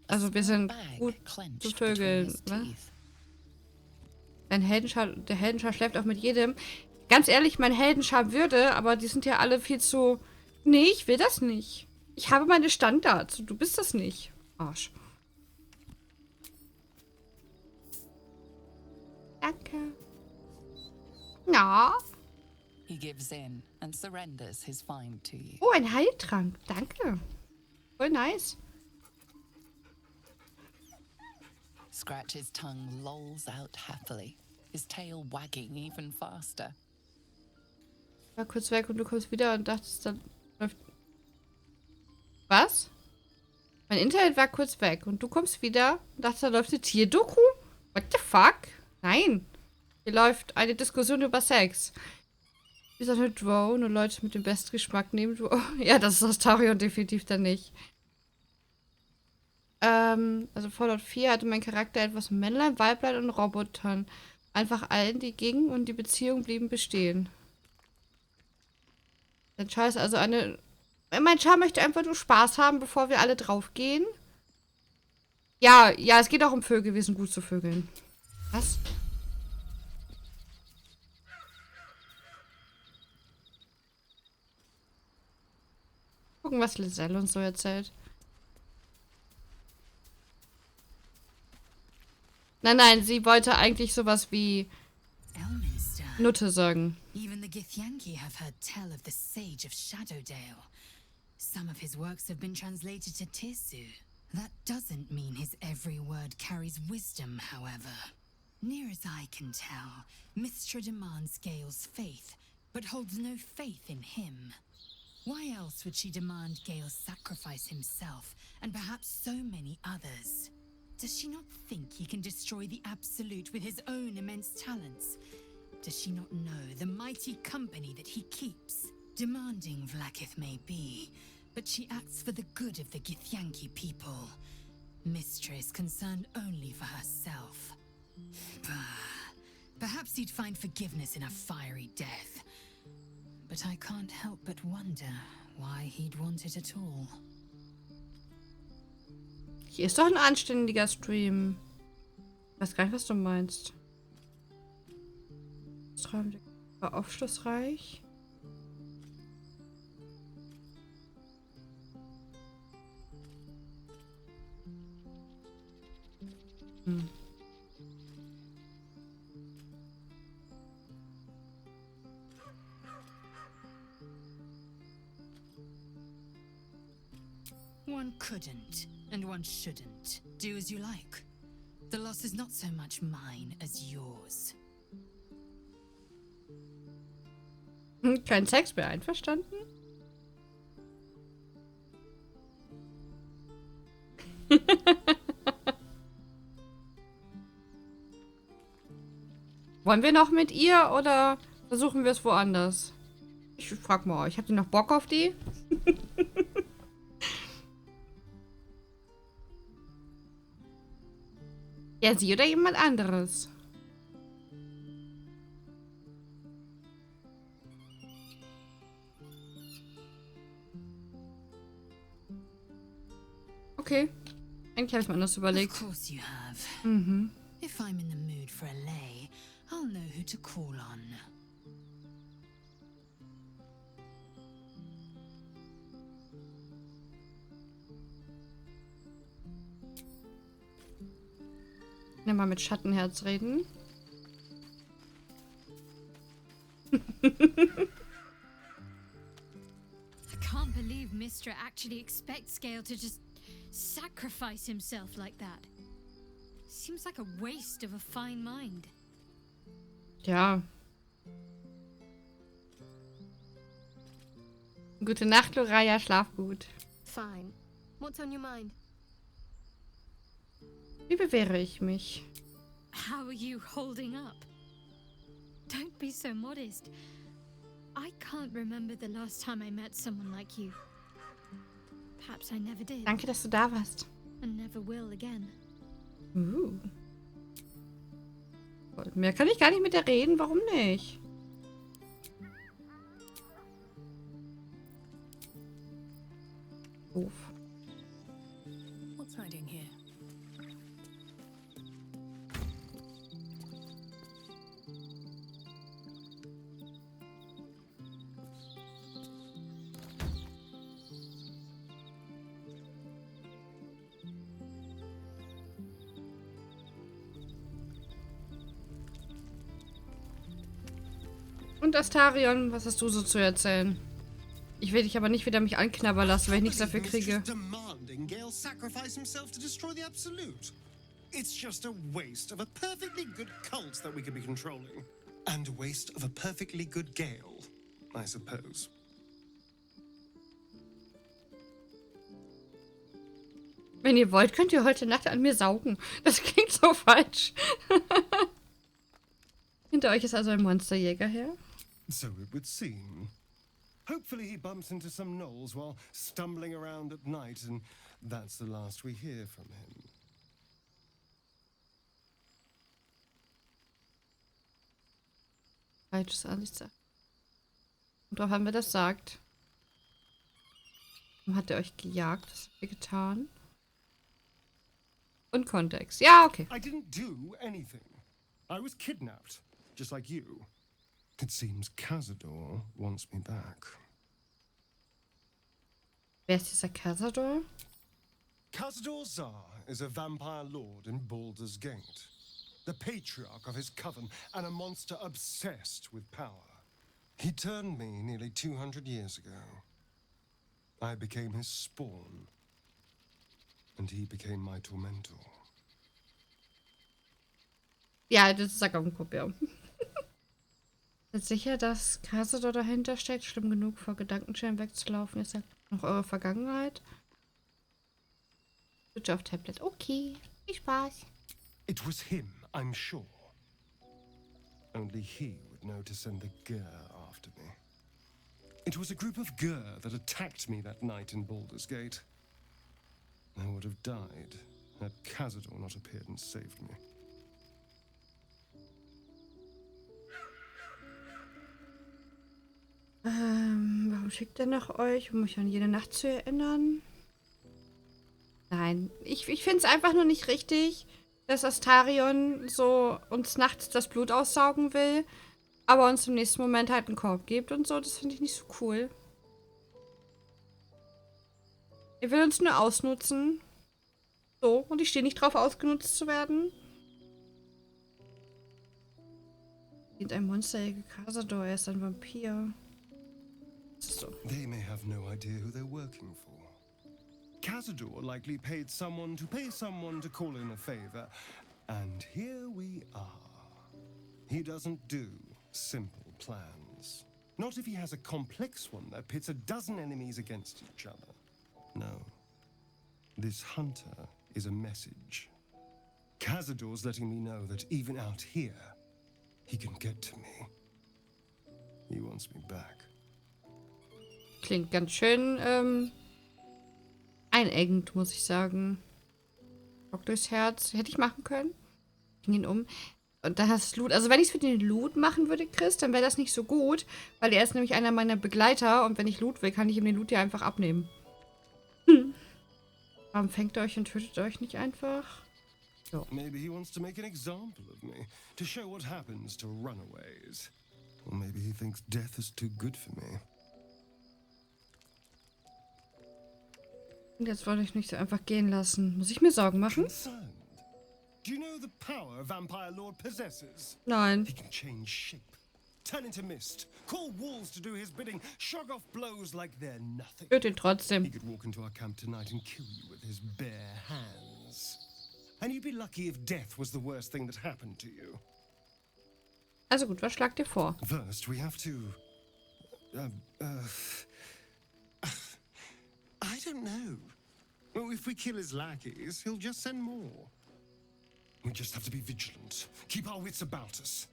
Also wir sind gut zu Vögeln, ne? Der Heldenschar schläft auch mit jedem. Ganz ehrlich, mein Heldenschar würde, aber die sind ja alle viel zu... Nee, ich will das nicht. Ich habe meine Standards und du bist das nicht. Arsch. Danke. Ja. Oh, ein Heiltrank. Danke. Voll nice. Scratch's tongue lolls out happily, his tail wagging even faster. War kurz weg und du kommst wieder und dachtest, dann läuft... Was? Mein Internet war kurz weg und du kommst wieder und dachtest, da läuft eine Tierdoku? What the fuck? Nein. Hier läuft eine Diskussion über Sex. Wie so eine Drone und Leute mit dem Bestgeschmack nehmen. Ja, das ist Astarion definitiv dann nicht. Also Fallout 4 hatte mein Charakter etwas Männlein, Weiblein und Robotern. Einfach allen, die gingen und die Beziehungen blieben bestehen. Dein Char ist also eine... Mein Char möchte einfach nur Spaß haben, bevor wir alle draufgehen. Ja, es geht auch um Vögel. Wir sind gut zu Vögeln. Was? Gucken, was Lizelle uns so erzählt. Nein, sie wollte eigentlich sowas wie Nutte sagen. Even the Githyanki have heard tell of the Sage of Shadowdale. Some of his works have been translated to Tirsu. That doesn't mean his every word carries wisdom, however. Near as I can tell, Mystra demands Gale's faith, but holds no faith in him. Why else would she demand Gale sacrifice himself, and perhaps so many others? Does she not think he can destroy the Absolute with his own immense talents? Does she not know the mighty company that he keeps? Demanding Vlaakith may be, but she acts for the good of the Githyanki people. Mystra is concerned only for herself. Perhaps he'd find forgiveness in a fiery death. But I can't help but wonder why he'd want it at all. Hier ist doch ein anständiger Stream. Ich weiß gar nicht, was du meinst. War aufschlussreich. One couldn't, and one shouldn't. Do as you like. The loss is not so much mine as yours. Kein Sex mehr, einverstanden? Wollen wir noch mit ihr oder versuchen wir es woanders? Ich frag mal euch, habt ihr noch Bock auf die? Ja, sie oder jemand anderes? Okay. Eigentlich habe ich mir anders überlegt. Of course you have. Mhm. If I'm in the mood for a lay, I'll know who to call on. Nimm mal mit Schattenherz reden. I can't believe Mystra actually expects Gale to just sacrifice himself like that. Seems like a waste of a fine mind. Ja. Gute Nacht, Loraya. Schlaf gut. Fine. What's on your mind? Wie bewähre ich mich? How are you holding up? Don't be so modest. I can't remember the last time I met someone like you. Perhaps I never did. Danke, dass du da warst. And never will again. Mehr kann ich gar nicht mit der reden. Warum nicht? Doof. hiding here? Und Astarion, was hast du so zu erzählen? Ich will dich aber nicht wieder mich anknabbern lassen, weil ich nichts dafür kriege. It's just a waste of a perfectly good cult that we could be controlling. And a waste of a perfectly good Gale, I suppose. Wenn ihr wollt, könnt ihr heute Nacht an mir saugen. Das klingt so falsch. Hinter euch ist also ein Monsterjäger her. So it would seem. Hopefully he bumps into some gnolls while stumbling around at night, and that's the last we hear from him. Falsches Ansichtssache. Und doch haben wir das sagt. Warum hat er euch gejagt? Was habt ihr getan? Und Kontext. Ja, okay. I didn't do anything. I was kidnapped, just like you. It seems Cazador wants me back. Wer ist dieser Cazador? Cazador Zar is a vampire lord in Baldurs Gate. The patriarch of his coven and a monster obsessed with power. He turned me nearly 200 years ago. I became his spawn. And he became my tormentor. Ja, das ist Sagamkop, ja. Ist sicher, dass Cazador dahinter steckt? Schlimm genug, vor Gedankenscheren wegzulaufen. Ist ja noch eure Vergangenheit. Switch auf Tablet. Okay, viel Spaß. It was him, I'm sure. Only he would know to send the Gur after me. It was a group of Gur that attacked me that night in Baldurs Gate. I would have died had Cazador not appeared and saved me. Warum schickt er nach euch, um mich an jede Nacht zu erinnern? Nein, ich finde es einfach nur nicht richtig, dass Astarion so uns nachts das Blut aussaugen will, aber uns im nächsten Moment halt einen Korb gibt und so. Das finde ich nicht so cool. Er will uns nur ausnutzen. So, und ich stehe nicht drauf, ausgenutzt zu werden. Dient ein Monsterjäger Cazador, er ist ein Vampir. So. They may have no idea who they're working for. Cazador likely paid someone to pay someone to call in a favor. And here we are. He doesn't do simple plans. Not if he has a complex one that pits a dozen enemies against each other. No. This hunter is a message. Cazador's letting me know that even out here, he can get to me. He wants me back. Klingt ganz schön, einengend, muss ich sagen. Schock durchs Herz. Hätte ich machen können. Ging ihn um. Und dann hast du Loot. Also wenn ich es für den Loot machen würde, Chris, dann wäre das nicht so gut. Weil er ist nämlich einer meiner Begleiter. Und wenn ich Loot will, kann ich ihm den Loot ja einfach abnehmen. Warum fängt er euch und tötet euch nicht einfach? So. Maybe he wants to make an example of me. To show what happens to runaways. Or maybe he thinks death is too good for me. Und jetzt wollte ich nicht so einfach gehen lassen. Muss ich mir Sorgen machen? Concerned. Do you know the power a vampire lord possesses? Nein. He can change shape, turn into mist, call wolves to do his bidding, shrug off blows like they're nothing. Tötet ihn trotzdem. He could walk into our camp tonight and kill you with his bare hands. And you'd be lucky if death was the worst thing that happened to you. Also gut, was schlagt ihr vor? First, we have to... I don't know. Well, if we kill his lackeys, he'll just send more. We just have to be vigilant, keep our wits about us,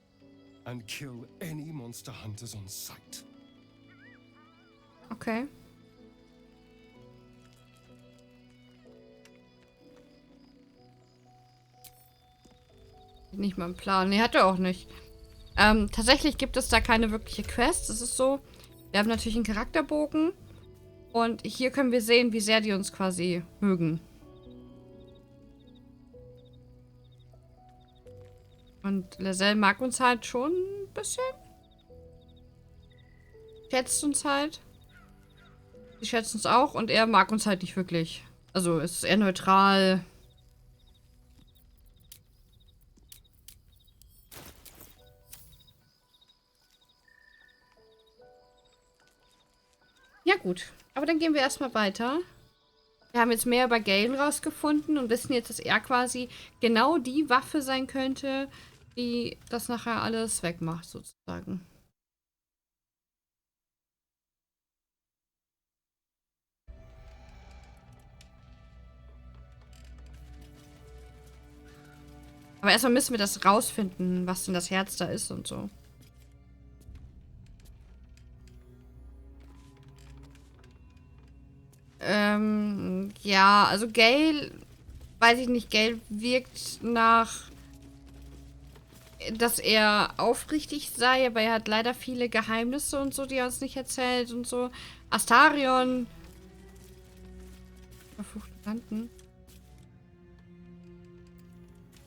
and kill any monster hunters on sight. Okay. Nicht mal einen Plan. Nee, hat er auch nicht. Tatsächlich gibt es da keine wirkliche Quest. Es ist so, wir haben natürlich einen Charakterbogen. Und hier können wir sehen, wie sehr die uns quasi mögen. Und Laselle mag uns halt schon ein bisschen. Schätzt uns halt. Sie schätzt uns auch und er mag uns halt nicht wirklich. Also es ist eher neutral. Ja gut, aber dann gehen wir erstmal weiter. Wir haben jetzt mehr über Galen rausgefunden und wissen jetzt, dass er quasi genau die Waffe sein könnte, die das nachher alles wegmacht, sozusagen. Aber erstmal müssen wir das rausfinden, was denn das Herz da ist und so. Ja, also Gale, weiß ich nicht, Gale wirkt nach, dass er aufrichtig sei, aber er hat leider viele Geheimnisse und so, die er uns nicht erzählt und so. Astarion. Verfluchte Landen.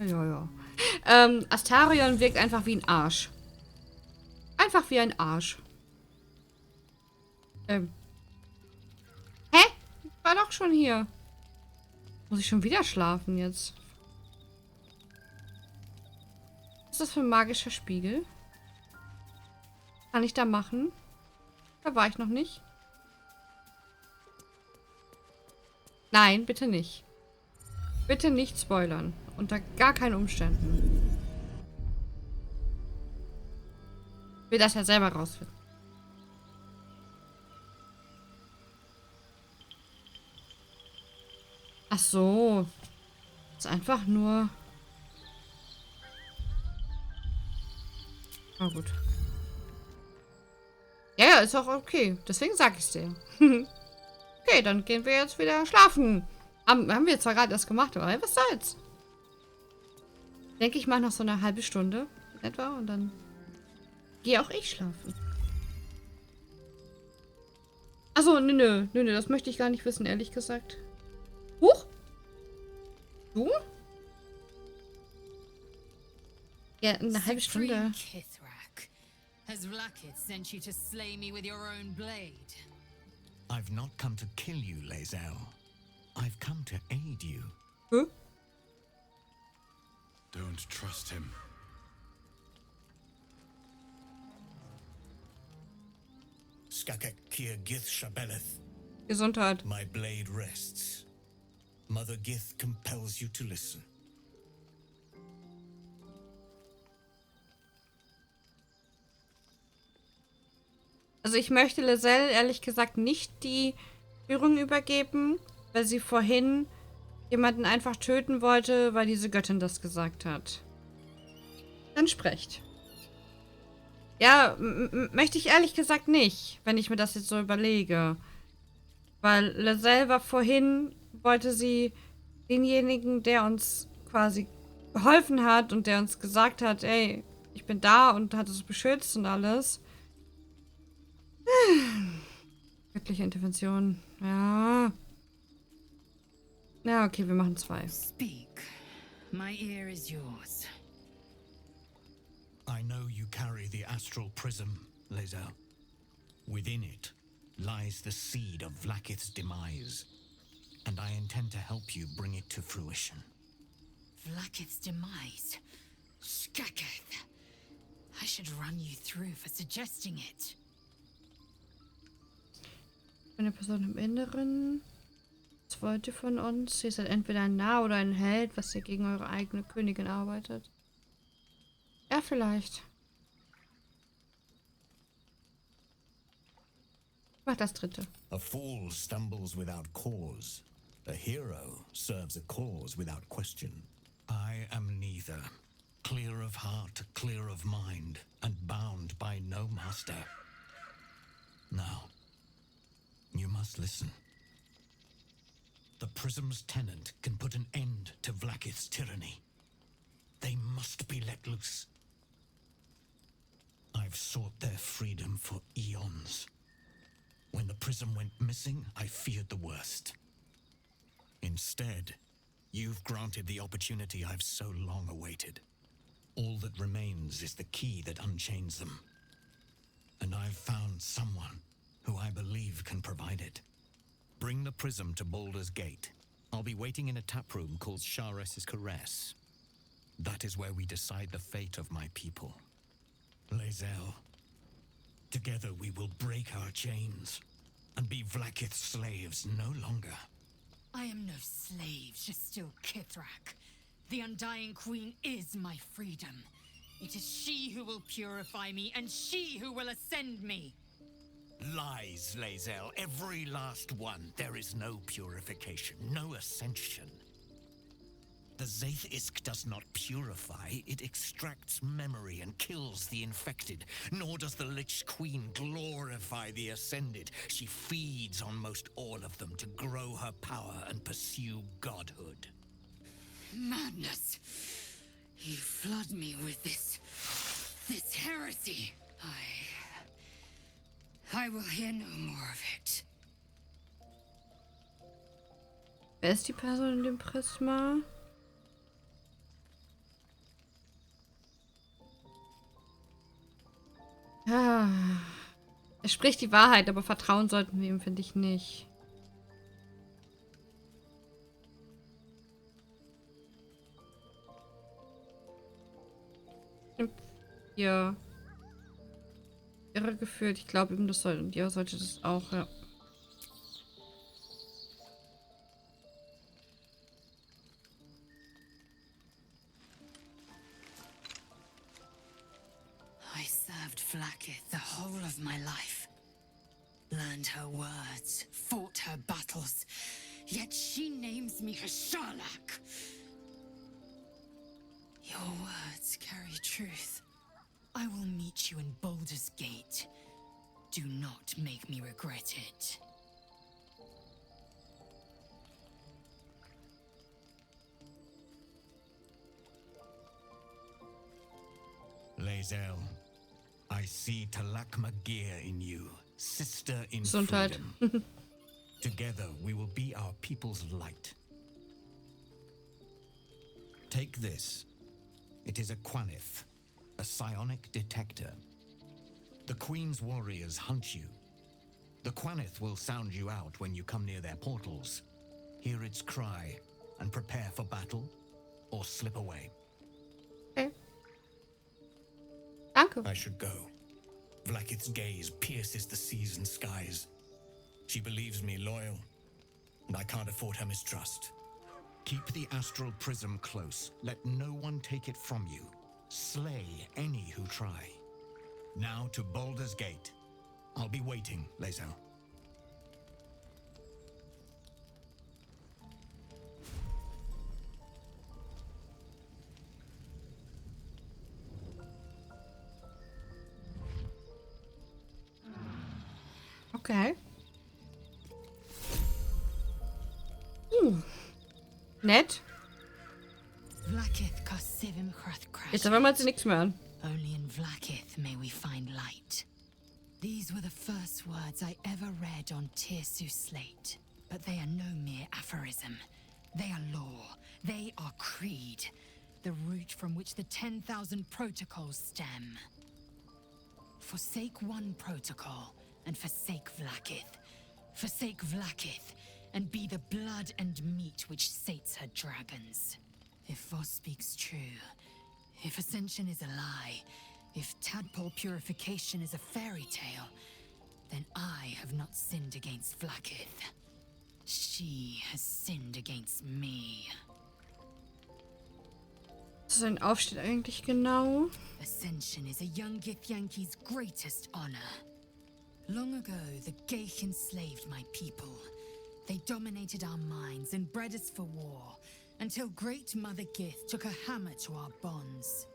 Ja. Astarion wirkt einfach wie ein Arsch. Einfach wie ein Arsch. Hä? Ich war doch schon hier. Muss ich schon wieder schlafen jetzt? Was ist das für ein magischer Spiegel? Kann ich da machen? Da war ich noch nicht. Nein, bitte nicht. Bitte nicht spoilern. Unter gar keinen Umständen. Ich will das ja selber rausfinden. Ach so. Ist einfach nur... Na gut. Ja, ist auch okay. Deswegen sag ich's dir. Okay, dann gehen wir jetzt wieder schlafen. Haben wir zwar gerade erst gemacht, aber was soll's? Ich denke, ich mache noch so eine halbe Stunde etwa und dann gehe auch ich schlafen. Achso, nö, das möchte ich gar nicht wissen, ehrlich gesagt. Huch! Du? Ja, eine halbe Stunde. Has Vlakith sent you to slay me with your own blade? I've not come to kill you, Lae'zel. I've come to aid you. Huh? Don't trust him. Skakek Kier Gith Shabeleth. Gesundheit. My blade rests. Mother Gith compels you to listen. Also ich möchte Laselle ehrlich gesagt nicht die Führung übergeben, weil sie vorhin jemanden einfach töten wollte, weil diese Göttin das gesagt hat. Dann sprecht. Ja, möchte ich ehrlich gesagt nicht, wenn ich mir das jetzt so überlege. Weil Laselle war vorhin, wollte sie denjenigen, der uns quasi geholfen hat und der uns gesagt hat, ey, ich bin da und hat uns beschützt und alles. Göttliche Intervention. Ja. Ja, okay, wir machen 2. Speak. My ear is yours. I know you carry the astral prism, Lae'zel. Within it lies the seed of Vlakith's demise, and I intend to help you bring it to fruition. Vlakith's demise? Skaketh. I should run you through for suggesting it. Eine Person im Inneren. Was wollt ihr von uns? Ihr seid entweder ein Narr oder ein Held, was ihr gegen eure eigene Königin arbeitet. Ja, vielleicht. Mach das 3. A fool stumbles without cause. A hero serves a cause without question. I am neither. Clear of heart, clear of mind, and bound by no master. Now, you must listen. The prism's tenant can put an end to Vlakith's tyranny. They must be let loose. I've sought their freedom for eons. When the prism went missing, I feared the worst. Instead, you've granted the opportunity I've so long awaited. All that remains is the key that unchains them. And I've found someone who I believe can provide it. Bring the prism to Baldurs Gate. I'll be waiting in a taproom called Shares's Caress. That is where we decide the fate of my people. Lae'zel, together we will break our chains and be Vlaakith's slaves no longer. I am no slave, Jastil Kithrak. The Undying Queen is my freedom. It is she who will purify me, and she who will ascend me. Lies, Lae'zel, every last one. There is no purification, no ascension. The Zaith-Isk does not purify, it extracts memory and kills the infected. Nor does the Lich Queen glorify the ascended. She feeds on most all of them to grow her power and pursue godhood. Madness! You flood me with this heresy. I will hear no more of it. Wer ist die Person in dem Prisma? Ah. Er spricht die Wahrheit, aber vertrauen sollten wir ihm, finde ich nicht. Ja. Irre gefühlt. Ich glaube ihm, das soll. Und ihr solltet das auch, ja. I served Vlaakith the whole of my life. Learned her words, fought her battles. Yet she names me her Sharlak. Your words carry truth. I will meet you in Baldurs Gate. Do not make me regret it. Lae'zel, I see Talak Magir in you, sister in Gesundheit. freedom. Together we will be our people's light. Take this. It is a Quanith, a psionic detector. The Queen's warriors hunt you. The Quanith will sound you out when you come near their portals. Hear its cry and prepare for battle or slip away. Okay. Danke. I should go. Vlaakith's gaze pierces the seas and skies. She believes me loyal, and I can't afford her mistrust. Keep the astral prism close. Let no one take it from you. Slay any who try. Now to Baldur's Gate. I'll be waiting, Lae'zel. Okay. Nett. Jetzt aber mal sie nichts mehr an. Only in Vlaakith may we find light. These were the first words I ever read on Tirsu's slate. But they are no mere aphorism. They are law. They are creed. The root from which the 10,000 protocols stem. Forsake one protocol, and forsake Vlaakith. Forsake Vlaakith, and be the blood and meat which sates her dragons. If Voss speaks true, if ascension is a lie, if tadpole purification is a fairy tale, then I have not sinned against Vlaakith. She has sinned against me. Was ist ein Aufstieg eigentlich genau? Ascension is a young Githyanki's greatest honor. Long ago, the Geich enslaved my people. They dominated our minds and bred us for war, until Great Mother Gith took a hammer to our bonds.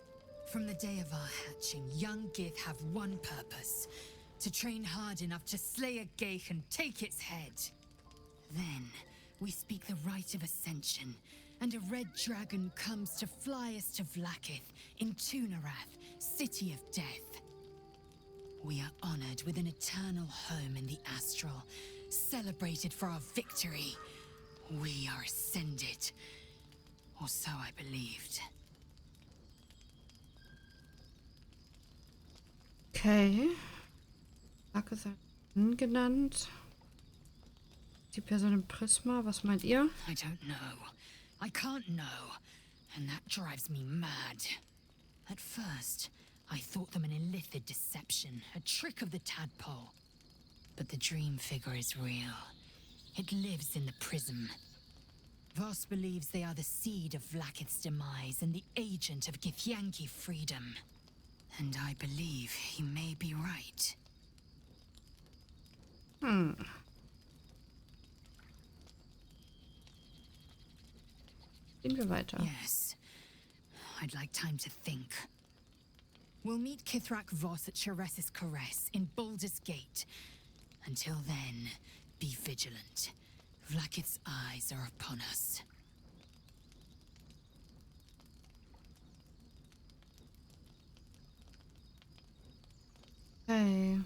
From the day of our hatching, young Gith have one purpose: to train hard enough to slay a Geich and take its head. Then, we speak the rite of ascension, and a red dragon comes to fly us to Vlaakith in Tunarath, City of Death. We are honored with an eternal home in the astral, celebrated for our victory. We are ascended. Or so I believed. Okay. Sache ist genannt. Die Person im Prisma, was meint ihr? I don't know. I can't know. And that drives me mad. At first, I thought them an illithid deception, a trick of the tadpole. But the dream figure is real. It lives in the prism. Voss believes they are the seed of Vlaakith's demise and the agent of Githyanki freedom. And I believe he may be right. Gehen wir weiter. Yes. I'd like time to think. We'll meet Kithrak Voss at Cheres's Caress in Baldurs Gate. Until then, be vigilant. Vlaakith's eyes are upon us. Okay.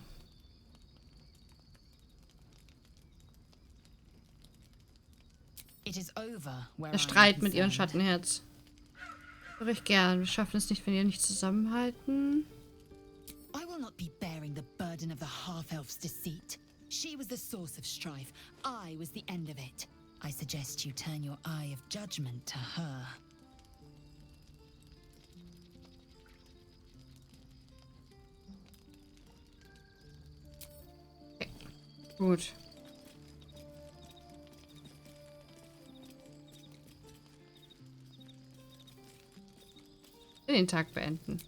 It is over where Der Streit mit ihrem Schattenherz. Höre ich gern. Wir schaffen es nicht, wenn ihr nicht zusammenhalten. I will not be bearing the burden of the half-elf's deceit. She was the source of strife. I was the end of it. I suggest you turn your eye of judgment to her. Okay. Gut. Den Tag beenden.